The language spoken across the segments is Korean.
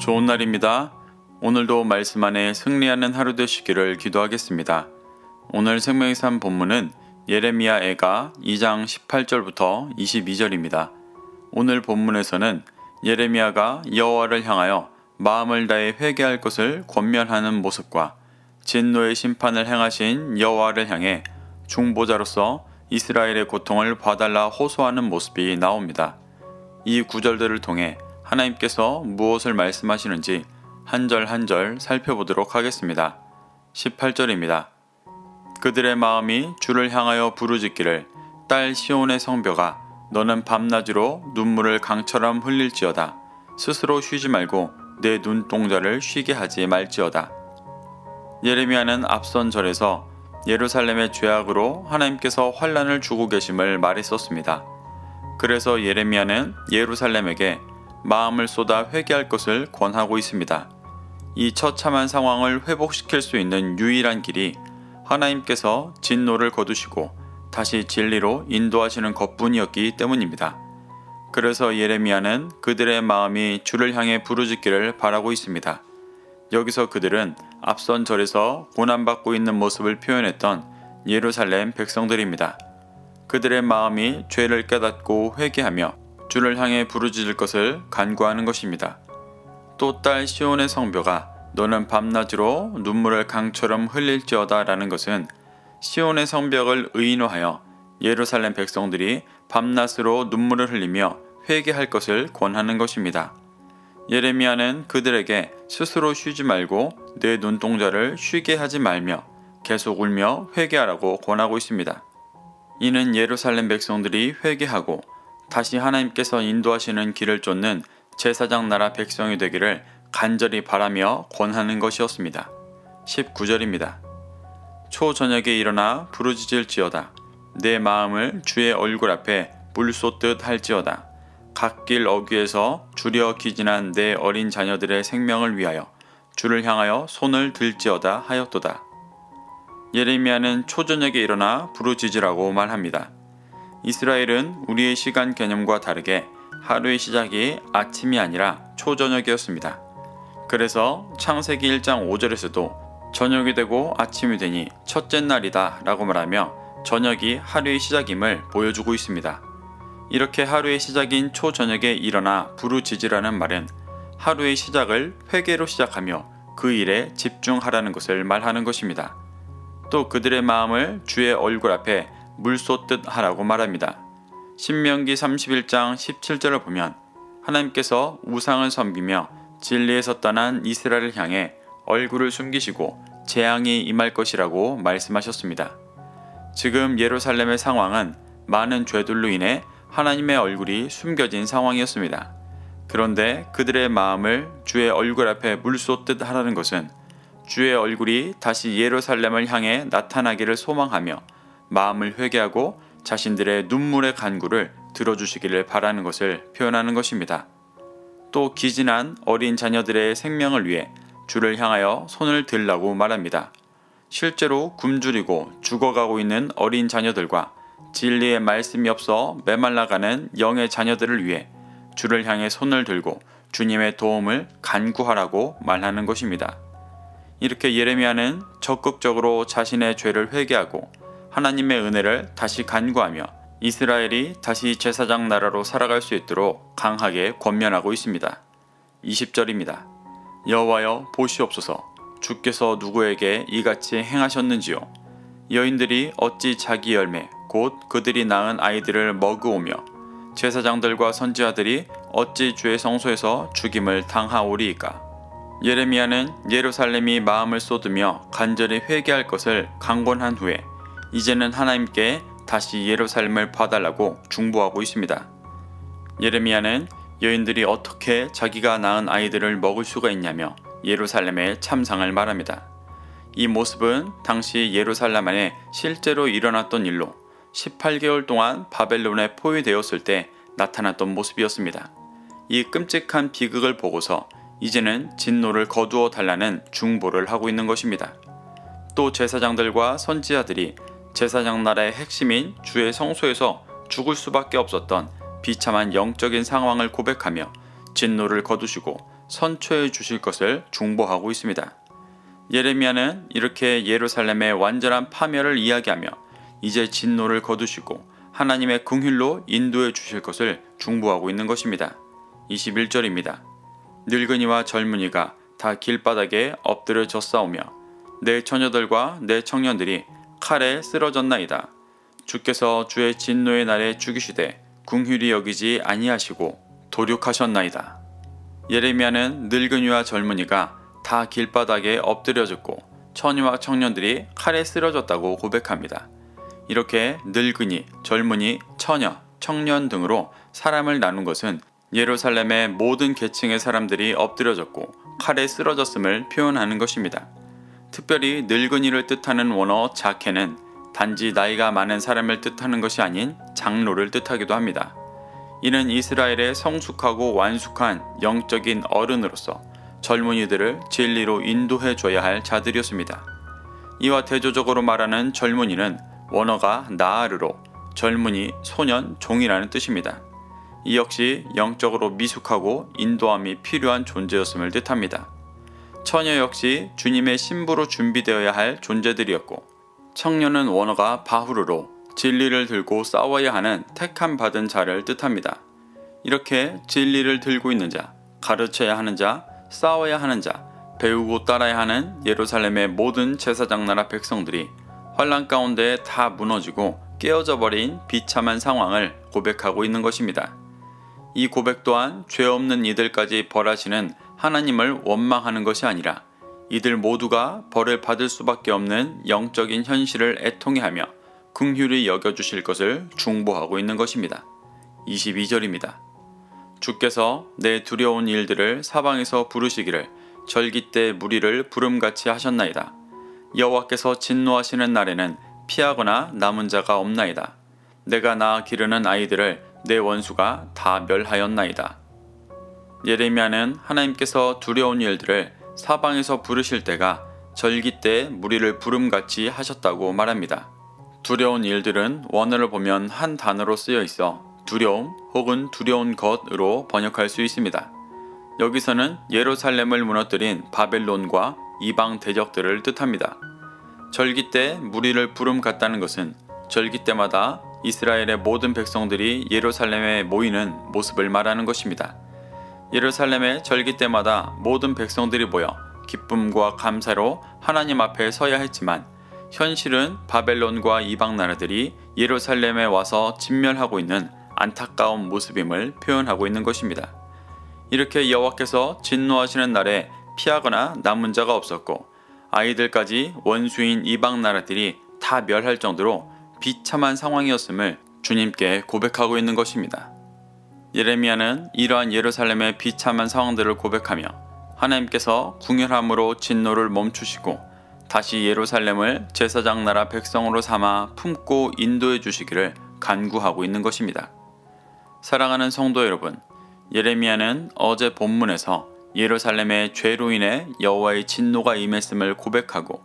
좋은 날입니다. 오늘도 말씀 안에 승리하는 하루 되시기를 기도하겠습니다. 오늘 생명의 삶 본문은 예레미야애가 2장 18절부터 22절입니다. 오늘 본문에서는 예레미야가 여호와를 향하여 마음을 다해 회개할 것을 권면하는 모습과 진노의 심판을 행하신 여호와를 향해 중보자로서 이스라엘의 고통을 봐달라 호소하는 모습이 나옵니다. 이 구절들을 통해 하나님께서 무엇을 말씀하시는지 한 절 한 절 살펴보도록 하겠습니다. 18절입니다. 그들의 마음이 주를 향하여 부르짖기를 딸 시온의 성벽아 너는 밤낮으로 눈물을 강처럼 흘릴지어다. 스스로 쉬지 말고 내 눈동자를 쉬게 하지 말지어다. 예레미야는 앞선 절에서 예루살렘의 죄악으로 하나님께서 환난을 주고 계심을 말했었습니다. 그래서 예레미야는 예루살렘에게 마음을 쏟아 회개할 것을 권하고 있습니다. 이 처참한 상황을 회복시킬 수 있는 유일한 길이 하나님께서 진노를 거두시고 다시 진리로 인도하시는 것뿐이었기 때문입니다. 그래서 예레미야는 그들의 마음이 주를 향해 부르짖기를 바라고 있습니다. 여기서 그들은 앞선 절에서 고난받고 있는 모습을 표현했던 예루살렘 백성들입니다. 그들의 마음이 죄를 깨닫고 회개하며 주를 향해 부르짖을 것을 간구하는 것입니다. 또 딸 시온의 성벽아 너는 밤낮으로 눈물을 강처럼 흘릴지어다 라는 것은 시온의 성벽을 의인화하여 예루살렘 백성들이 밤낮으로 눈물을 흘리며 회개할 것을 권하는 것입니다. 예레미야는 그들에게 스스로 쉬지 말고 내 눈동자를 쉬게 하지 말며 계속 울며 회개하라고 권하고 있습니다. 이는 예루살렘 백성들이 회개하고 다시 하나님께서 인도하시는 길을 쫓는 제사장 나라 백성이 되기를 간절히 바라며 권하는 것이었습니다. 19절입니다. 초저녁에 일어나 부르짖을지어다. 내 마음을 주의 얼굴 앞에 물 쏟듯 할지어다. 갓길 어귀에서 주려 기진한 내 어린 자녀들의 생명을 위하여 주를 향하여 손을 들지어다 하였도다. 예레미야는 초저녁에 일어나 부르짖으라고 말합니다. 이스라엘은 우리의 시간 개념과 다르게 하루의 시작이 아침이 아니라 초저녁이었습니다. 그래서 창세기 1장 5절에서도 저녁이 되고 아침이 되니 첫째 날이다 라고 말하며 저녁이 하루의 시작임을 보여주고 있습니다. 이렇게 하루의 시작인 초저녁에 일어나 부르짖으라는 말은 하루의 시작을 회개로 시작하며 그 일에 집중하라는 것을 말하는 것입니다. 또 그들의 마음을 주의 얼굴 앞에 물 쏟듯 하라고 말합니다. 신명기 31장 17절을 보면 하나님께서 우상을 섬기며 진리에서 떠난 이스라엘을 향해 얼굴을 숨기시고 재앙이 임할 것이라고 말씀하셨습니다. 지금 예루살렘의 상황은 많은 죄들로 인해 하나님의 얼굴이 숨겨진 상황이었습니다. 그런데 그들의 마음을 주의 얼굴 앞에 물 쏟듯 하라는 것은 주의 얼굴이 다시 예루살렘을 향해 나타나기를 소망하며 마음을 회개하고 자신들의 눈물의 간구를 들어주시기를 바라는 것을 표현하는 것입니다. 또 기진한 어린 자녀들의 생명을 위해 주를 향하여 손을 들라고 말합니다. 실제로 굶주리고 죽어가고 있는 어린 자녀들과 진리의 말씀이 없어 메말라가는 영의 자녀들을 위해 주를 향해 손을 들고 주님의 도움을 간구하라고 말하는 것입니다. 이렇게 예레미야는 적극적으로 자신의 죄를 회개하고 하나님의 은혜를 다시 간구하며 이스라엘이 다시 제사장 나라로 살아갈 수 있도록 강하게 권면하고 있습니다. 20절입니다. 여호와여 보시옵소서 주께서 누구에게 이같이 행하셨는지요. 여인들이 어찌 자기 열매 곧 그들이 낳은 아이들을 먹으오며 제사장들과 선지자들이 어찌 주의 성소에서 죽임을 당하오리이까. 예레미야는 예루살렘이 마음을 쏟으며 간절히 회개할 것을 강권한 후에 이제는 하나님께 다시 예루살렘을 봐달라고 중보하고 있습니다. 예레미야는 여인들이 어떻게 자기가 낳은 아이들을 먹을 수가 있냐며 예루살렘의 참상을 말합니다. 이 모습은 당시 예루살렘 안에 실제로 일어났던 일로 18개월 동안 바벨론에 포위되었을 때 나타났던 모습이었습니다. 이 끔찍한 비극을 보고서 이제는 진노를 거두어 달라는 중보를 하고 있는 것입니다. 또 제사장들과 선지자들이 제사장 나라의 핵심인 주의 성소에서 죽을 수밖에 없었던 비참한 영적인 상황을 고백하며 진노를 거두시고 선처해 주실 것을 중보하고 있습니다. 예레미야는 이렇게 예루살렘의 완전한 파멸을 이야기하며 이제 진노를 거두시고 하나님의 긍휼로 인도해 주실 것을 중보하고 있는 것입니다. 21절입니다. 늙은이와 젊은이가 다 길바닥에 엎드려 졌사오며 내 처녀들과 내 청년들이 칼에 쓰러졌나이다. 주께서 주의 진노의 날에 죽이시되 긍휼히 여기지 아니하시고 도륙하셨나이다. 예레미야는 늙은이와 젊은이가 다 길바닥에 엎드려졌고 처녀와 청년들이 칼에 쓰러졌다고 고백합니다. 이렇게 늙은이, 젊은이, 처녀, 청년 등으로 사람을 나눈 것은 예루살렘의 모든 계층의 사람들이 엎드려졌고 칼에 쓰러졌음을 표현하는 것입니다. 특별히 늙은이를 뜻하는 원어 자케는 단지 나이가 많은 사람을 뜻하는 것이 아닌 장로를 뜻하기도 합니다. 이는 이스라엘의 성숙하고 완숙한 영적인 어른으로서 젊은이들을 진리로 인도해 줘야 할 자들이었습니다. 이와 대조적으로 말하는 젊은이는 원어가 나아르로 젊은이, 소년, 종이라는 뜻입니다. 이 역시 영적으로 미숙하고 인도함이 필요한 존재였음을 뜻합니다. 처녀 역시 주님의 신부로 준비되어야 할 존재들이었고 청년은 원어가 바후르로 진리를 들고 싸워야 하는 택함 받은 자를 뜻합니다. 이렇게 진리를 들고 있는 자, 가르쳐야 하는 자, 싸워야 하는 자, 배우고 따라야 하는 예루살렘의 모든 제사장 나라 백성들이 환난 가운데 다 무너지고 깨어져 버린 비참한 상황을 고백하고 있는 것입니다. 이 고백 또한 죄 없는 이들까지 벌하시는 하나님을 원망하는 것이 아니라 이들 모두가 벌을 받을 수밖에 없는 영적인 현실을 애통해하며 긍휼히 여겨주실 것을 중보하고 있는 것입니다. 22절입니다. 주께서 내 두려운 일들을 사방에서 부르시기를 절기 때 무리를 부름같이 하셨나이다. 여호와께서 진노하시는 날에는 피하거나 남은 자가 없나이다. 내가 낳아 기르는 아이들을 내 원수가 다 멸하였나이다. 예레미야는 하나님께서 두려운 일들을 사방에서 부르실 때가 절기 때 무리를 부름같이 하셨다고 말합니다. 두려운 일들은 원어를 보면 한 단어로 쓰여 있어 두려움 혹은 두려운 것으로 번역할 수 있습니다. 여기서는 예루살렘을 무너뜨린 바벨론과 이방 대적들을 뜻합니다. 절기 때 무리를 부름 같다는 것은 절기 때마다 이스라엘의 모든 백성들이 예루살렘에 모이는 모습을 말하는 것입니다. 예루살렘의 절기 때마다 모든 백성들이 모여 기쁨과 감사로 하나님 앞에 서야 했지만 현실은 바벨론과 이방 나라들이 예루살렘에 와서 진멸하고 있는 안타까운 모습임을 표현하고 있는 것입니다. 이렇게 여호와께서 진노하시는 날에 피하거나 남은 자가 없었고 아이들까지 원수인 이방 나라들이 다 멸할 정도로 비참한 상황이었음을 주님께 고백하고 있는 것입니다. 예레미야는 이러한 예루살렘의 비참한 상황들을 고백하며 하나님께서 궁혈함으로 진노를 멈추시고 다시 예루살렘을 제사장 나라 백성으로 삼아 품고 인도해 주시기를 간구하고 있는 것입니다. 사랑하는 성도 여러분, 예레미야는 어제 본문에서 예루살렘의 죄로 인해 여호와의 진노가 임했음을 고백하고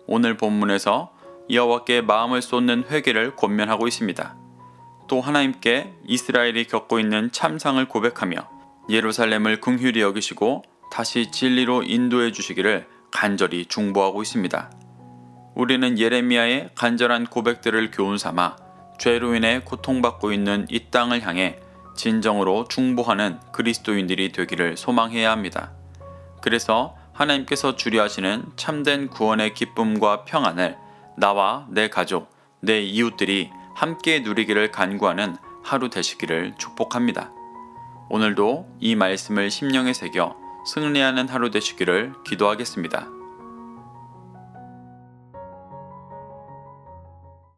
오늘 본문에서 여호와께 마음을 쏟는 회개를 권면하고 있습니다. 또 하나님께 이스라엘이 겪고 있는 참상을 고백하며 예루살렘을 긍휼히 여기시고 다시 진리로 인도해 주시기를 간절히 중보하고 있습니다. 우리는 예레미야의 간절한 고백들을 교훈 삼아 죄로 인해 고통받고 있는 이 땅을 향해 진정으로 중보하는 그리스도인들이 되기를 소망해야 합니다. 그래서 하나님께서 주려 하시는 참된 구원의 기쁨과 평안을 나와 내 가족, 내 이웃들이 함께 누리기를 간구하는 하루 되시기를 축복합니다. 오늘도 이 말씀을 심령에 새겨 승리하는 하루 되시기를 기도하겠습니다.